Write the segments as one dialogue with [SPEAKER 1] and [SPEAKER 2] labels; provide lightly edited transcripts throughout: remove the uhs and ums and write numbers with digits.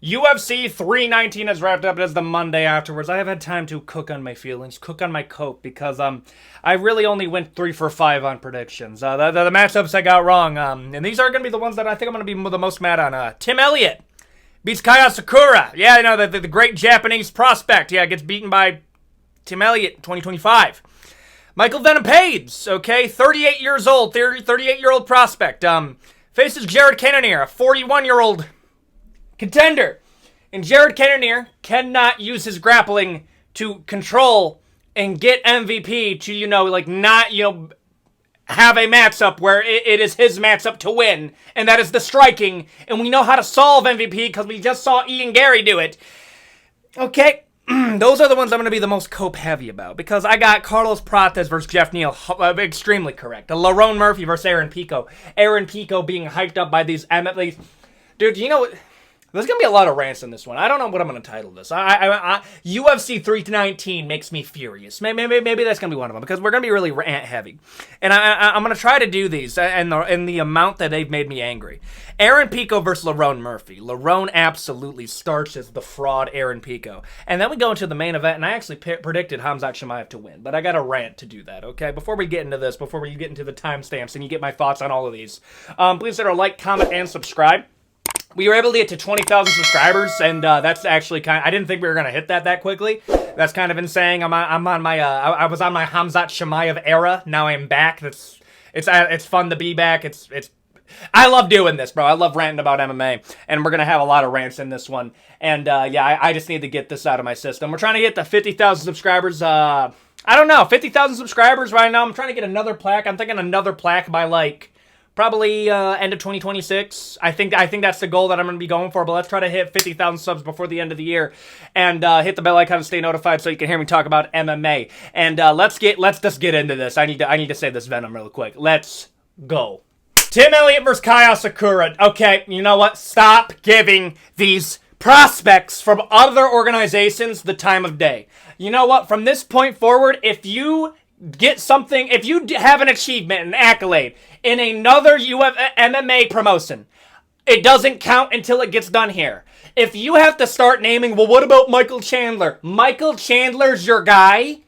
[SPEAKER 1] UFC 319 has wrapped up. It is the Monday afterwards. I have had time to cook on my feelings, cook on my cope, because I really only went 3 for 5 on predictions. The matchups I got wrong, and these are going to be the ones that I think I'm going to be the most mad on. Tim Elliott beats Asakura. Yeah, you know, the great Japanese prospect. Yeah, gets beaten by Tim Elliott in 2025. Michael Venom Pates, okay, 38 years old, 38-year-old prospect, faces Jared Cannonier, a 41-year-old contender. And Jared Cannonier cannot use his grappling to control and get MVP to, not, have a matchup where it is his matchup to win. And that is the striking. And we know how to solve MVP because we just saw Ian Gary do it. Okay. Those are the ones I'm going to be the most cope heavy about because I got Carlos Prates versus Jeff Neal extremely correct. Lerone Murphy versus Aaron Pico. Aaron Pico being hyped up by these MLAs. Dude, you know what? There's going to be a lot of rants in this one. I don't know what I'm going to title this. UFC 319 makes me furious. Maybe that's going to be one of them because we're going to be really rant heavy. And I'm going to try to do these in the amount that they've made me angry. Aaron Pico versus Lerone Murphy. Lerone absolutely starches the fraud Aaron Pico. And then we go into the main event, and I actually predicted Khamzat Chimaev to win. But I got a rant to do that, okay? Before we get into this, before we get into the timestamps and you get my thoughts on all of these, please consider like, comment, and subscribe. We were able to get to 20,000 subscribers, and that's actually I didn't think we were going to hit that quickly. That's kind of insane. I was on my Khamzat Chimaev era. Now I'm back. It's fun to be back. I love doing this, bro. I love ranting about MMA, and we're going to have a lot of rants in this one. And, I just need to get this out of my system. We're trying to get to 50,000 subscribers. I don't know, 50,000 subscribers right now. I'm trying to get another plaque. I'm thinking another plaque by, probably end of 2026. I think that's the goal that I'm going to be going for, but let's try to hit 50,000 subs before the end of the year and hit the bell icon to stay notified so you can hear me talk about MMA. And let's just get into this. I need to say this Venom real quick. Let's go. Tim Elliott versus Asakura. Okay, you know what? Stop giving these prospects from other organizations the time of day. You know what? From this point forward, if you get something, if you have an achievement, an accolade in another MMA promotion, it doesn't count until it gets done here. If you have to start naming, well, what about Michael Chandler? Michael Chandler's your guy?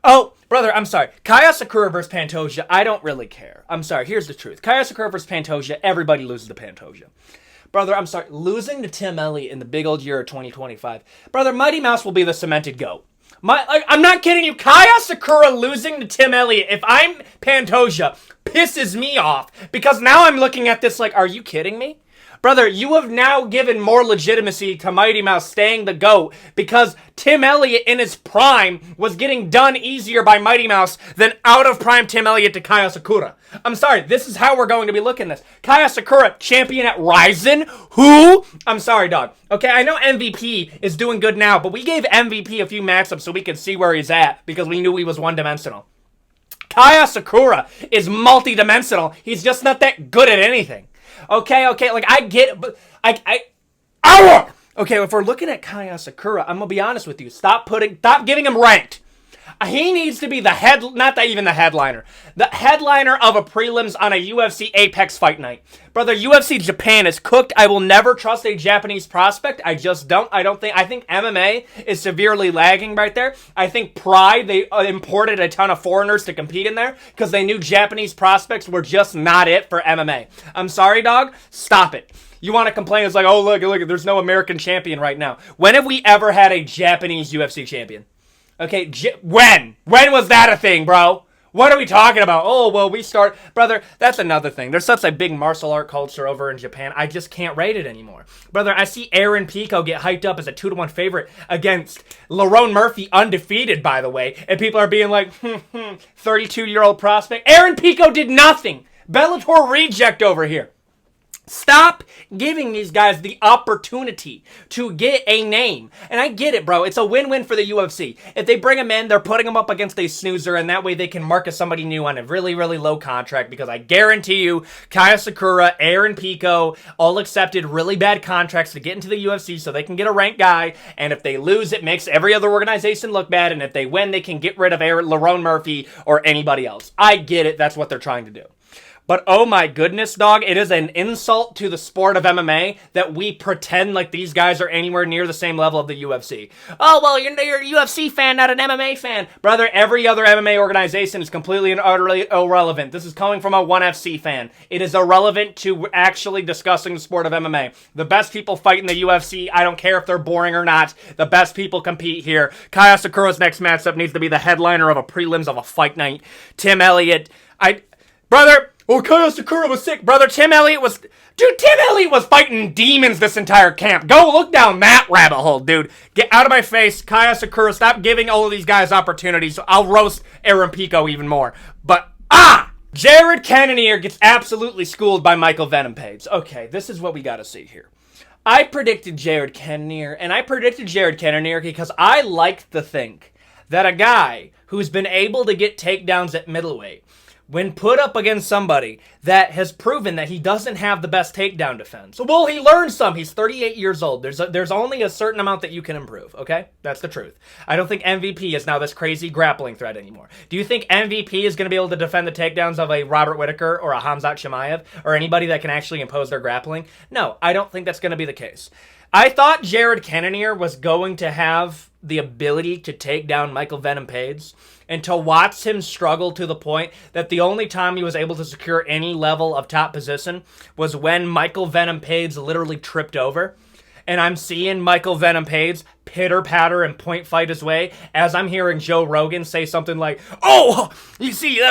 [SPEAKER 1] Oh, brother, I'm sorry. Asakura versus Pantoja, I don't really care. I'm sorry, here's the truth. Asakura versus Pantoja, everybody loses to Pantoja. Brother, I'm sorry, losing to Tim Elliott in the big old year of 2025. Brother, Mighty Mouse will be the cemented GOAT. I'm not kidding you. Asakura losing to Tim Elliott, if I'm Pantoja, pisses me off. Because now I'm looking at this are you kidding me? Brother, you have now given more legitimacy to Mighty Mouse staying the GOAT because Tim Elliott in his prime was getting done easier by Mighty Mouse than out of prime Tim Elliott to Asakura. I'm sorry, this is how we're going to be looking at this. Asakura, champion at Ryzen? Who? I'm sorry, dog. Okay, I know MVP is doing good now, but we gave MVP a few matchups so we could see where he's at because we knew he was one-dimensional. Asakura is multi-dimensional. He's just not that good at anything. Okay, I get it, but okay, if we're looking at Asakura, I'm gonna be honest with you. Stop giving him ranked. He needs to be the headliner of a prelims on a UFC Apex fight night. Brother, UFC Japan is cooked. I will never trust a Japanese prospect. I just don't. I think MMA is severely lagging right there. I think Pride, they imported a ton of foreigners to compete in there because they knew Japanese prospects were just not it for MMA. I'm sorry, dog. Stop it. You want to complain, it's oh, look, there's no American champion right now. When have we ever had a Japanese UFC champion? Okay, when? When was that a thing, bro? What are we talking about? Oh, well, Brother, that's another thing. There's such a big martial art culture over in Japan. I just can't rate it anymore. Brother, I see Aaron Pico get hyped up as a 2-1 favorite against Lerone Murphy, undefeated, by the way. And people are being 32-year-old prospect. Aaron Pico did nothing. Bellator reject over here. Stop giving these guys the opportunity to get a name. And I get it, bro. It's a win-win for the UFC. If they bring him in, they're putting him up against a snoozer, and that way they can market somebody new on a really, really low contract, because I guarantee you, Asakura, Aaron Pico, all accepted really bad contracts to get into the UFC so they can get a ranked guy, and if they lose, it makes every other organization look bad, and if they win, they can get rid of Lerone Murphy or anybody else. I get it. That's what they're trying to do. But oh my goodness, dog, it is an insult to the sport of MMA that we pretend like these guys are anywhere near the same level of the UFC. Oh, well, you're a UFC fan, not an MMA fan. Brother, every other MMA organization is completely and utterly irrelevant. This is coming from a ONE FC fan. It is irrelevant to actually discussing the sport of MMA. The best people fight in the UFC. I don't care if they're boring or not. The best people compete here. Kai Asakura's next matchup needs to be the headliner of a prelims of a fight night. Tim Elliott. Brother... Oh, Kai Asakura was sick. Brother, Tim Elliott was fighting demons this entire camp. Go look down that rabbit hole, dude. Get out of my face. Kai Asakura, stop giving all of these guys opportunities. I'll roast Aaron Pico even more. But, Jared Cannonier gets absolutely schooled by Michael Venom Pates. Okay, this is what we gotta see here. I predicted Jared Cannonier, and I predicted Jared Cannonier because I like to think that a guy who's been able to get takedowns at middleweight, when put up against somebody that has proven that he doesn't have the best takedown defense. Well, he learned some. He's 38 years old. There's only a certain amount that you can improve, okay? That's the truth. I don't think MVP is now this crazy grappling threat anymore. Do you think MVP is going to be able to defend the takedowns of a Robert Whittaker or a Khamzat Chimaev or anybody that can actually impose their grappling? No, I don't think that's going to be the case. I thought Jared Cannonier was going to have the ability to take down Michael Venom Pates, and to watch him struggle to the point that the only time he was able to secure any level of top position was when Michael Venom Pates literally tripped over. And I'm seeing Michael Venom Pates pitter-patter and point fight his way as I'm hearing Joe Rogan say something like, "Oh, you see,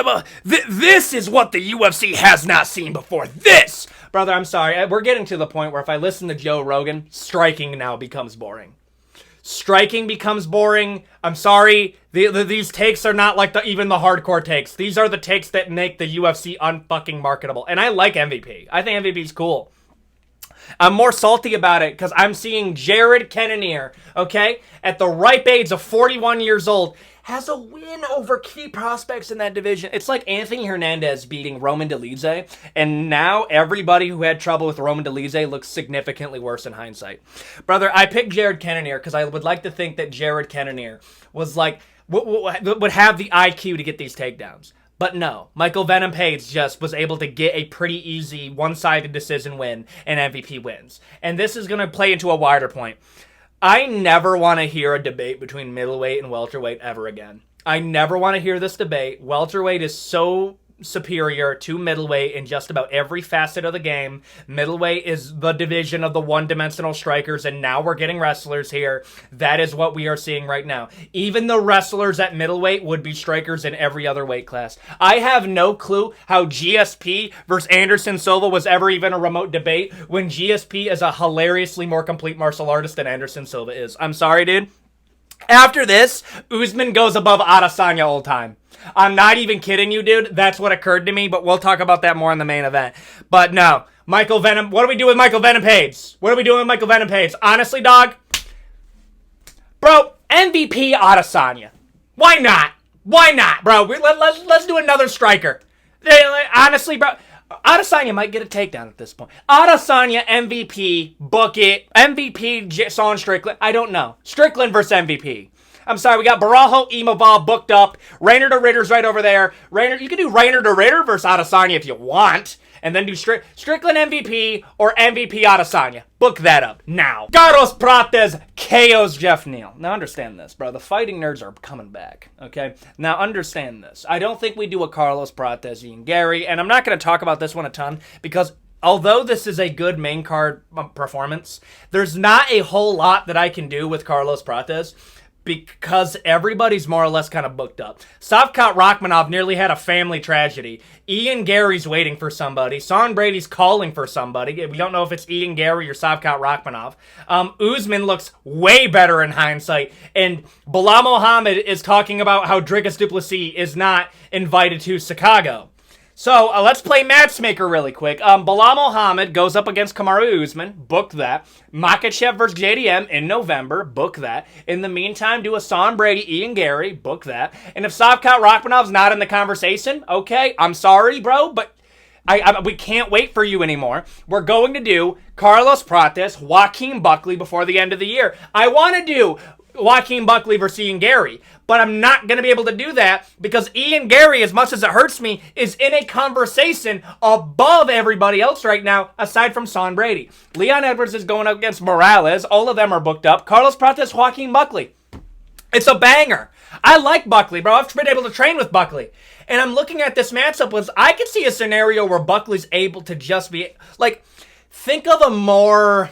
[SPEAKER 1] this is what the UFC has not seen before. This!" Brother, I'm sorry. We're getting to the point where if I listen to Joe Rogan, striking now becomes boring. Striking becomes boring. I'm sorry. These takes are not like even the hardcore takes. These are the takes that make the UFC unfucking marketable. And I like MVP. I think MVP's cool. I'm more salty about it because I'm seeing Jared Cannonier, okay, at the ripe age of 41 years old, has a win over key prospects in that division. It's like Anthony Hernandez beating Roman Dolidze, and now everybody who had trouble with Roman Dolidze looks significantly worse in hindsight. Brother, I picked Jared Cannonier because I would like to think that Jared Cannonier was like, would have the IQ to get these takedowns. But no, Michael Venom Pates just was able to get a pretty easy one-sided decision win, and MVP wins. And this is going to play into a wider point. I never want to hear a debate between middleweight and welterweight ever again. I never want to hear this debate. Welterweight is so superior to middleweight in just about every facet of the game. Middleweight is the division of the one-dimensional strikers, and now we're getting wrestlers here. That is what we are seeing right now. Even the wrestlers at middleweight would be strikers in every other weight class. I have no clue how GSP versus Anderson Silva was ever even a remote debate when GSP is a hilariously more complete martial artist than Anderson Silva is. I'm sorry, dude. After this, Usman goes above Adesanya all time. I'm not even kidding you, dude. That's what occurred to me, but we'll talk about that more in the main event. But no, Michael Venom, what do we do with Michael Venom Pates? What are we doing with Michael Venom Pates? Honestly, dog, bro, MVP Adesanya. Why not? Why not, bro? Let's do another striker. Honestly, bro, Adesanya might get a takedown at this point. Adesanya, MVP, book it. MVP, Sean Strickland. I don't know. Strickland versus MVP. I'm sorry, we got Barajo, Imavov booked up. Rainer de Ritter's right over there. You can do Rainer de Ritter versus Adesanya if you want. And then do Strickland MVP or MVP Adesanya. Book that up now. Carlos Prates KOs Jeff Neal. Now understand this, bro. The fighting nerds are coming back, okay? Now understand this. I don't think we do a Carlos Prates Ian Gary, and I'm not going to talk about this one a ton because although this is a good main card performance, there's not a whole lot that I can do with Carlos Prates because everybody's more or less kind of booked up. Shavkat Rakhmonov nearly had a family tragedy. Ian Gary's waiting for somebody. Sean Brady's calling for somebody. We don't know if it's Ian Gary or Shavkat Rakhmonov. Usman looks way better in hindsight. And Bilal Muhammad is talking about how Dricus du Plessis is not invited to Chicago. So, let's play matchmaker really quick. Bilal Muhammad goes up against Kamaru Usman. Book that. Makhachev versus JDM in November. Book that. In the meantime, do a Sean Brady, Ian Gary. Book that. And if Shavkat Rakhmonov's not in the conversation, okay, I'm sorry, bro, but we can't wait for you anymore. We're going to do Carlos Prates, Joaquin Buckley before the end of the year. I want to do Joaquin Buckley versus Ian Gary. But I'm not going to be able to do that because Ian Gary, as much as it hurts me, is in a conversation above everybody else right now, aside from Sean Brady. Leon Edwards is going up against Morales. All of them are booked up. Carlos Prates, Joaquin Buckley. It's a banger. I like Buckley, bro. I've been able to train with Buckley. And I'm looking at this matchup with, I could see a scenario where Buckley's able to just be, like, think of a more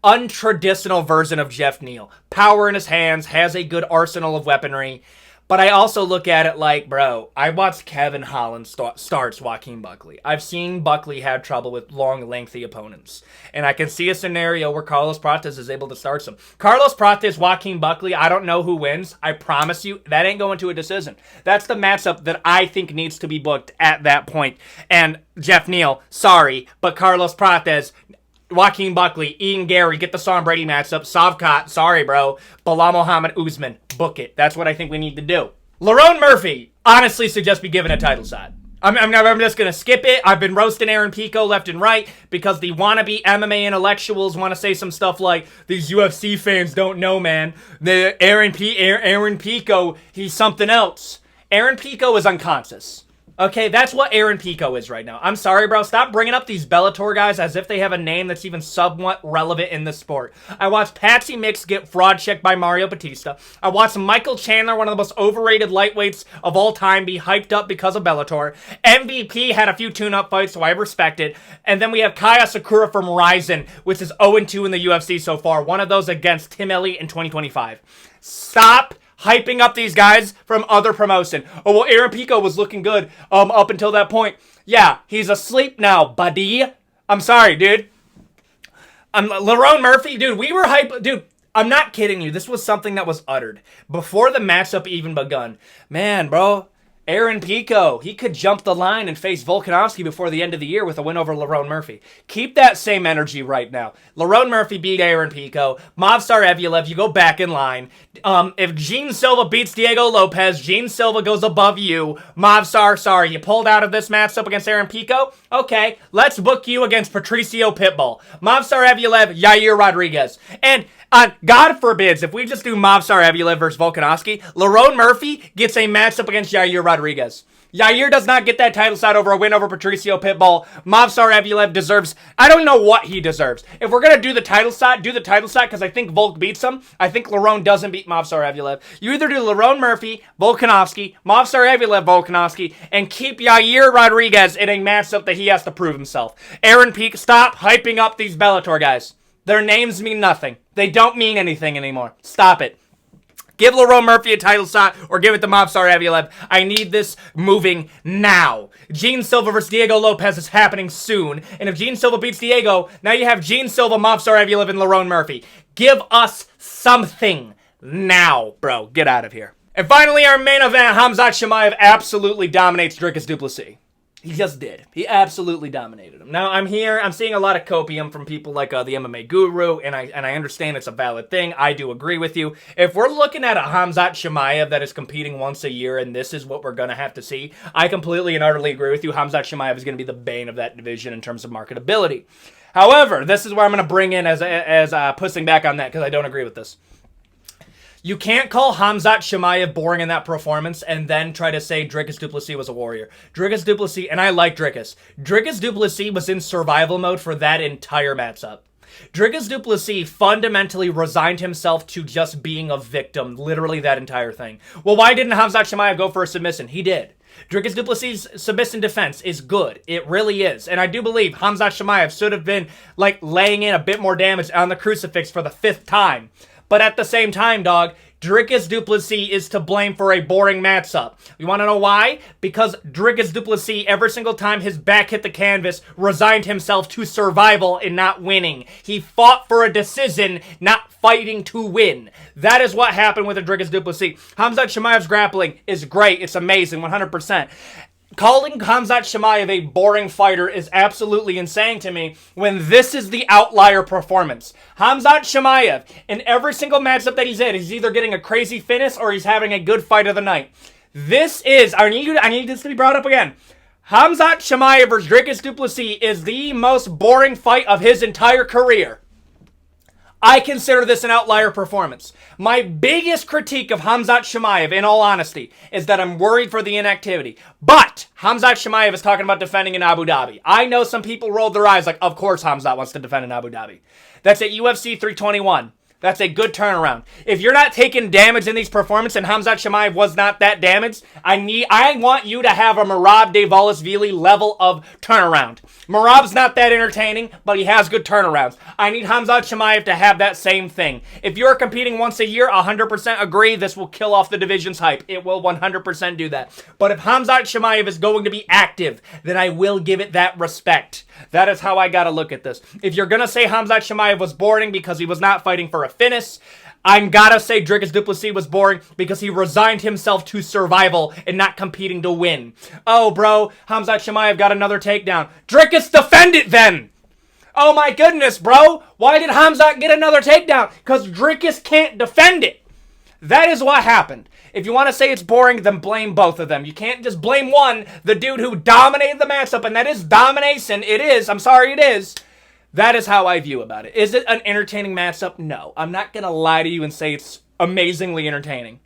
[SPEAKER 1] untraditional version of Jeff Neal. Power in his hands, has a good arsenal of weaponry. But I also look at it like, bro, I watched Kevin Holland starts Joaquin Buckley. I've seen Buckley have trouble with long, lengthy opponents. And I can see a scenario where Carlos Prates is able to start some. Carlos Prates, Joaquin Buckley, I don't know who wins. I promise you, that ain't going to a decision. That's the matchup that I think needs to be booked at that point. And Jeff Neal, sorry, but Carlos Prates, Joaquin Buckley, Ian Gary, get the Sean Brady matchup. Savkat, sorry, bro. Bilal Muhammad Usman, book it. That's what I think we need to do. Lerone Murphy, honestly, should just be given a title shot. I'm just going to skip it. I've been roasting Aaron Pico left and right because the wannabe MMA intellectuals want to say some stuff like, these UFC fans don't know, man. The Aaron Pico, he's something else. Aaron Pico is unconscious. Okay, that's what Aaron Pico is right now. I'm sorry, bro. Stop bringing up these Bellator guys as if they have a name that's even somewhat relevant in the sport. I watched Patsy Mix get fraud checked by Mario Batista. I watched Michael Chandler, one of the most overrated lightweights of all time, be hyped up because of Bellator. MVP had a few tune-up fights, so I respect it. And then we have Kai Asakura from Ryzen, which is 0-2 in the UFC so far. One of those against Tim Elliott in 2025. Stop hyping up these guys from other promotion. Oh, well, Aaron Pico was looking good up until that point. Yeah, he's asleep now, buddy. I'm sorry, dude. Lerone Murphy, dude, we were hype. Dude, I'm not kidding you. This was something that was uttered before the matchup even begun. Man, bro, Aaron Pico, he could jump the line and face Volkanovski before the end of the year with a win over Lerone Murphy. Keep that same energy right now. Lerone Murphy beat Aaron Pico. Movsar Evloev, you go back in line. If Gene Silva beats Diego Lopez, Gene Silva goes above you. Movsar, sorry, you pulled out of this matchup against Aaron Pico? Okay, let's book you against Patricio Pitbull. Movsar Evloev, Yair Rodriguez. And God forbids, if we just do Movsar Evloev versus Volkanovski, Lerone Murphy gets a matchup against Yair Rodriguez. Yair does not get that title shot over a win over Patricio Pitbull. Movsar Evloev deserves, I don't know what he deserves. If we're going to do the title shot, do the title shot because I think Volk beats him. I think Lerone doesn't beat Movsar Evloev. You either do Lerone Murphy, Volkanovski, Movsar Evloev, Volkanovski, and keep Yair Rodriguez in a matchup that he has to prove himself. Aaron Peak, stop hyping up these Bellator guys. Their names mean nothing. They don't mean anything anymore. Stop it. Give Lerone Murphy a title shot or give it to Movsar Evloev. I need this moving now. Gene Silva versus Diego Lopez is happening soon. And if Gene Silva beats Diego, now you have Gene Silva, Movsar Evloev, and Lerone Murphy. Give us something now, bro. Get out of here. And finally, our main event, Khamzat Chimaev absolutely dominates Dricus du Plessis. He just did. He absolutely dominated him. Now, I'm seeing a lot of copium from people like the MMA Guru, and I understand it's a valid thing. I do agree with you. If we're looking at a Khamzat Chimaev that is competing once a year, and this is what we're going to have to see, I completely and utterly agree with you. Khamzat Chimaev is going to be the bane of that division in terms of marketability. However, this is where I'm going to bring in as pushing back on that, because I don't agree with this. You can't call Khamzat Chimaev boring in that performance and then try to say Dricus du Plessis was a warrior. Dricus du Plessis, and I like Dricus. Dricus du Plessis was in survival mode for that entire matchup. Dricus du Plessis fundamentally resigned himself to just being a victim, literally that entire thing. Well, why didn't Khamzat Chimaev go for a submission? He did. Dricus du Plessis' submission defense is good. It really is. And I do believe Khamzat Chimaev should have been like laying in a bit more damage on the crucifix for the 5th time. But at the same time, dog, Dricus du Plessis is to blame for a boring matchup. You want to know why? Because Dricus du Plessis, every single time his back hit the canvas, resigned himself to survival and not winning. He fought for a decision, not fighting to win. That is what happened with the Dricus du Plessis. Khamzat Chimaev's grappling is great. It's amazing, 100%. Calling Khamzat Chimaev a boring fighter is absolutely insane to me when this is the outlier performance. Khamzat Chimaev, in every single matchup that he's in, he's either getting a crazy finish or he's having a good fight of the night. This is, I need this to be brought up again. Khamzat Chimaev versus Dricus du Plessis is the most boring fight of his entire career. I consider this an outlier performance. My biggest critique of Khamzat Chimaev, in all honesty, is that I'm worried for the inactivity. But Khamzat Chimaev is talking about defending in Abu Dhabi. I know some people rolled their eyes like, of course Khamzat wants to defend in Abu Dhabi. That's at UFC 321. That's a good turnaround. If you're not taking damage in these performances, and Khamzat Chimaev was not that damaged, I want you to have a Merab Dvalishvili level of turnaround. Merab's not that entertaining, but he has good turnarounds. I need Khamzat Chimaev to have that same thing. If you're competing once a year, 100% agree, this will kill off the division's hype. It will 100% do that. But if Khamzat Chimaev is going to be active, then I will give it that respect. That is how I gotta look at this. If you're gonna say Khamzat Chimaev was boring because he was not fighting for a finish, I'm gotta say Dricus du Plessis was boring because he resigned himself to survival and not competing to win. Oh, bro, Khamzat Chimaev got another takedown. Dricus, defend it then! Oh my goodness, bro! Why did Khamzat get another takedown? Because Dricus can't defend it. That is what happened. If you want to say it's boring, then blame both of them. You can't just blame one, the dude who dominated the matchup, and that is domination. It is. I'm sorry, it is. That is how I view about it. Is it an entertaining matchup? No. I'm not going to lie to you and say it's amazingly entertaining.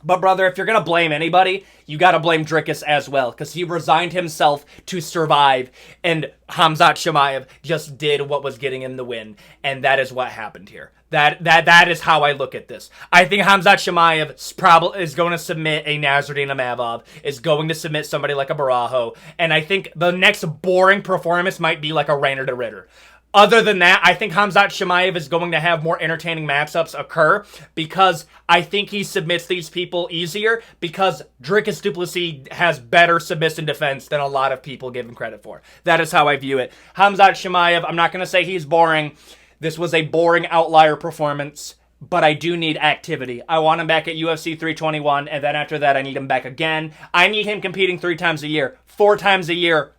[SPEAKER 1] But, brother, if you're going to blame anybody, you got to blame Dricus as well, because he resigned himself to survive, and Khamzat Chimaev just did what was getting him the win, and that is what happened here. That is how I look at this. I think Khamzat Chimaev is going to submit a Nasruddin Imavov, is going to submit somebody like a Barajo, and I think the next boring performance might be like a Rainer de Ritter. Other than that, I think Khamzat Chimaev is going to have more entertaining matchups occur because I think he submits these people easier because Dricus du Plessis has better submission defense than a lot of people give him credit for. That is how I view it. Khamzat Chimaev, I'm not going to say he's boring. This was a boring outlier performance, but I do need activity. I want him back at UFC 321, and then after that, I need him back again. I need him competing 3 times a year, 4 times a year.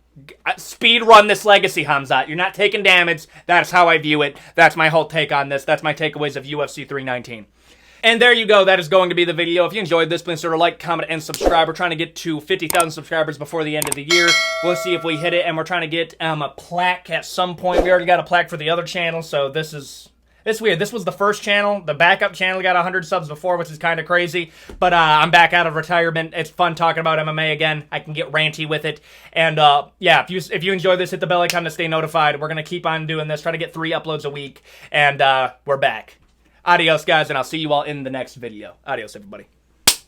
[SPEAKER 1] Speed run this legacy, Khamzat. You're not taking damage. That's how I view it. That's my whole take on this. That's my takeaways of UFC 319. And there you go. That is going to be the video. If you enjoyed this, please sort of like, comment, and subscribe. We're trying to get to 50,000 subscribers before the end of the year. We'll see if we hit it. And we're trying to get a plaque at some point. We already got a plaque for the other channel, so this is... It's weird. This was the first channel. The backup channel got 100 subs before, which is kind of crazy. But I'm back out of retirement. It's fun talking about MMA again. I can get ranty with it. And yeah, if you enjoy this, hit the bell icon to stay notified. We're going to keep on doing this. Try to get 3 uploads a week. And we're back. Adios, guys, and I'll see you all in the next video. Adios, everybody.